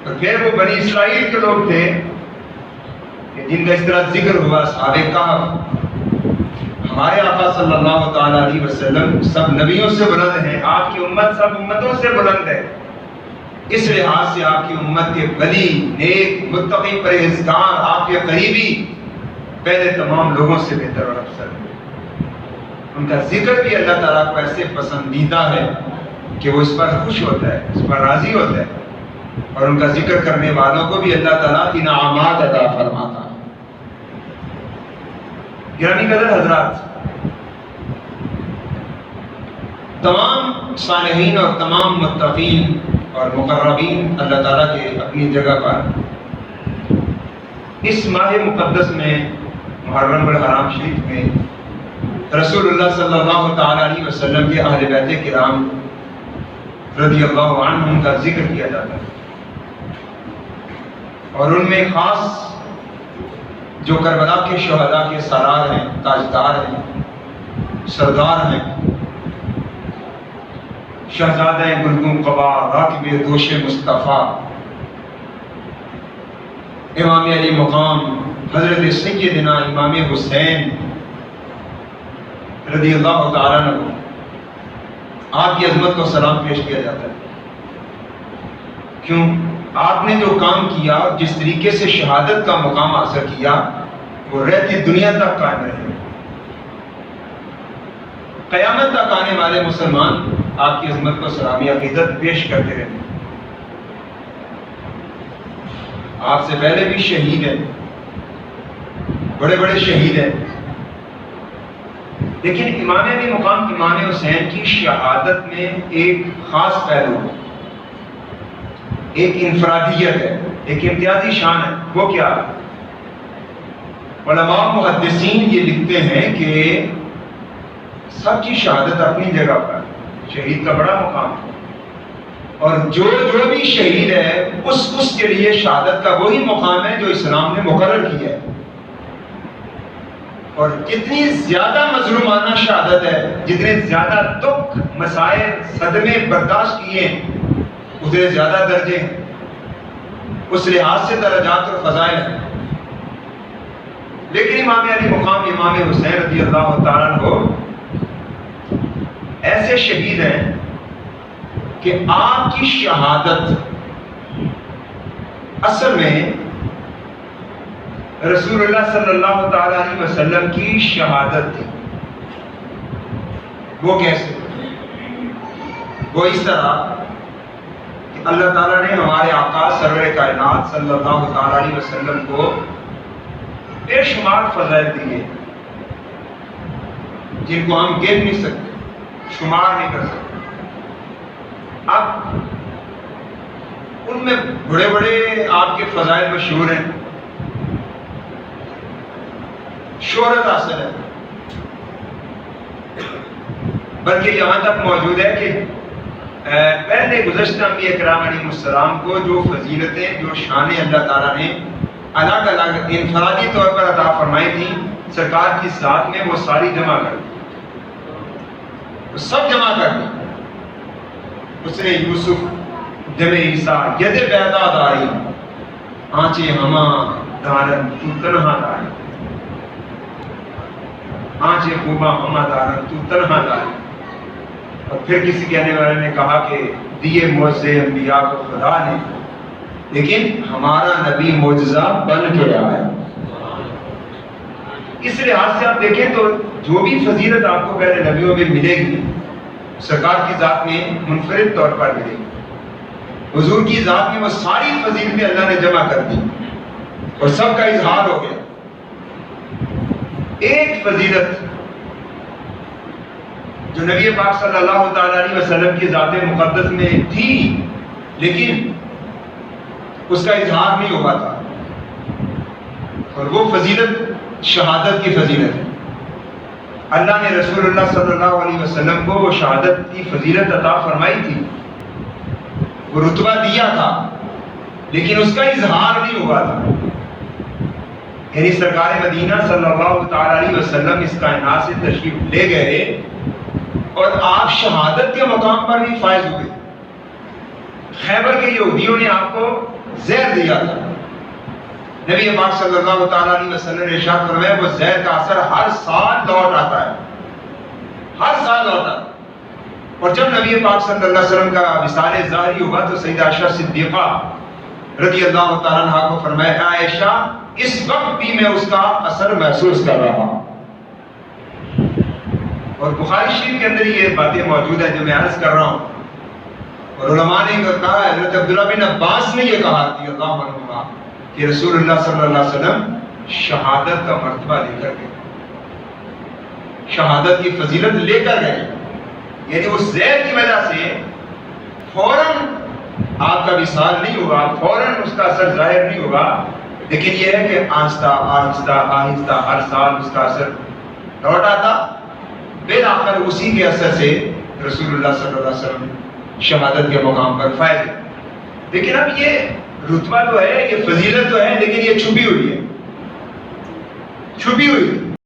اور پھر وہ بنی اسرائیل کے لوگ تھے کہ جن کا اس طرح ذکر ہوا، اصحاب کہف۔ ہمارے آقا صلی اللہ تعالیٰ علیہ وسلم سب نبیوں سے بلند ہیں، آپ کی امت سب امتوں سے بلند ہے۔ اس لحاظ سے آپ کی امت کے ولی، نیک، متقی، پرہیزگار، آپ کے قریبی پہلے تمام لوگوں سے بہتر اور افضل ہے۔ ان کا ذکر بھی اللہ تعالیٰ کو ایسے پسندیدہ ہے کہ وہ اس پر خوش ہوتا ہے، اس پر راضی ہوتا ہے، اور ان کا ذکر کرنے والوں کو بھی اللہ تعالیٰ انعامات عطا فرماتا ہے۔ گرامی قدر حضرات، تمام صالحین اور تمام متقین اور مقربین اللہ تعالیٰ کے اپنی جگہ پر اس ماہ مقدس میں، محرم الحرام شریف میں، رسول اللہ صلی اللہ تعالیٰ علیہ وسلم کے اہل بیت کرام رضی اللہ عنہم کا ذکر کیا جاتا ہے، اور ان میں خاص جو کربلا کے شہداء کے سرار ہیں، تاجدار ہیں، سردار ہیں، شہزادہ گلگون قبا، راکب دوش مصطفیٰ، امام علی مقام حضرت سیدنا امام حسین رضی اللہ تعالیٰ عنہ، آپ کی عظمت کو سلام پیش کیا جاتا ہے۔ کیوں؟ آپ نے جو کام کیا، جس طریقے سے شہادت کا مقام حاصل کیا، وہ رہتی دنیا تک قائم رہے۔ قیامت تک آنے والے مسلمان آپ کی عظمت کو سلامی عقیدت پیش کرتے رہے۔ آپ سے پہلے بھی شہید ہیں، بڑے بڑے شہید ہیں، لیکن امام علی مقام امام حسین کی شہادت میں ایک خاص پہلو ہے، ایک انفرادیت ہے، ایک امتیازی شان ہے۔ وہ کیا؟ علماء محدثین یہ لکھتے ہیں کہ سب کی شہادت اپنی جگہ پر، شہید کا بڑا مقام ہے، اور جو بھی شہید ہے اس کے لیے شہادت کا وہی مقام ہے جو اسلام نے مقرر کیا ہے۔ اور جتنی زیادہ مظلومانہ شہادت ہے، جتنے زیادہ دکھ، مسائل، صدمے برداشت کیے، اتنے زیادہ درجے ہیں، اس لحاظ سے درجات اور فضائل ہیں۔ لیکن امام علی مقام امام حسین رضی اللہ تعالیٰ عنہ ایسے شہید ہیں کہ آپ کی شہادت اصل میں رسول اللہ صلی اللہ تعالیٰ علیہ وسلم کی شہادت تھی۔ وہ کیسے؟ وہ اس طرح کہ اللہ تعالیٰ نے ہمارے آقا سرور کائنات صلی اللہ تعالیٰ علیہ وسلم کو بے شمار فضائل دیے، جن کو ہم گر نہیں سکتے، شمار نہیں کر سکتے۔ اب ان میں بڑے بڑے آپ کے فضائل مشہور ہیں، شہرت حاصل ہے، بلکہ یہاں تک موجود ہے کہ پہلے گزشتہ انبیاء کرام علیہ السلام کو جو فضیلتیں، جو شانیں اللہ تعالیٰ نے الگ الگ انفرادی طور پر عطا فرمائی تھیں سرکار کی ذات میں، وہ ساری جمع کر دی، وہ سب جمع کر دی۔ اس نے یوسف جب عیسیٰ ید بیدا داری آنچے ہما دارن تو تنہا داری، آنچے خوبا ہما دارن تو تنہا داری۔ اور پھر کسی کہنے والے نے کہا کہ دیے معجزے انبیاء کو خدا نے، لیکن ہمارا نبی معجزہ بن کے آیا۔ اس لحاظ سے آپ دیکھیں تو جو بھی فضیلت آپ کو پہلے نبیوں میں ملے گی، سرکار کی ذات میں منفرد طور پر ملے گی۔ حضور کی ذات میں وہ ساری فضیلتیں اللہ نے جمع کر دی اور سب کا اظہار ہو گیا۔ ایک فضیلت جو نبی پاک صلی اللہ تعالیٰ علیہ وسلم کی ذات مقدس میں تھی، لیکن اس کا اظہار نہیں ہوا تھا، اور وہ فضیلت شہادت کی فضیلت ہے۔ اللہ نے رسول اللہ صلی اللہ علیہ وسلم کو وہ شہادت کی فضیلت عطا فرمائی تھی، وہ رتبہ دیا تھا، لیکن اس کا اظہار نہیں ہوا تھا۔ یعنی سرکار مدینہ صلی اللہ تعالیٰ علیہ وسلم اس کائنات سے تشریف لے گئے اور آپ شہادت کے مقام پر بھی فائز ہوئے خیبر کے یہودیوں نے آپ کو زہر دیا تھا. نبی پاک صلی اللہ تعالیٰ علیہ وسلم نے ارشاد فرمایا وہ زہر کا اثر ہر سال لوٹ آتا ہے، ہر سال لوٹ آتا ہے. اور جب نبی پاک صلی اللہ علیہ وسلم کا وصال ظاہری ہوا تو سیدہ عائشہ صدیقہ رضی اللہ تعالیٰ عنہا کو فرمایا عائشہ اس وقت بھی میں اس کا اثر محسوس کر رہا ہوں. اور بخاری شریف کے اندر یہ باتیں موجود ہیں جو میں عرض کر رہا ہوں. اور علماء نے کہا ہے، حضرت عبداللہ بن عباس نے یہ کہا رضی اللہ عنہما کہ رسول اللہ صلی اللہ علیہ وسلم شہادت کا مرتبہ لے کر گئے، شہادت کی فضیلت لے کر گئے. یعنی اس زہر کی وجہ سے فوراً آپ کا وصال نہیں ہوگا، فوراً اس کا اثر ظاہر نہیں ہوگا، لیکن یہ ہے کہ آہستہ آہستہ آہستہ ہر سال اس کا اثر لوٹ آتا. بالآخر اسی کے اثر سے رسول اللہ صلی اللہ علیہ وسلم شہادت کے مقام پر فائز. لیکن اب یہ رتبہ تو ہے، یہ فضیلت تو ہے، لیکن یہ چھپی ہوئی ہے، چھپی ہوئی ہے.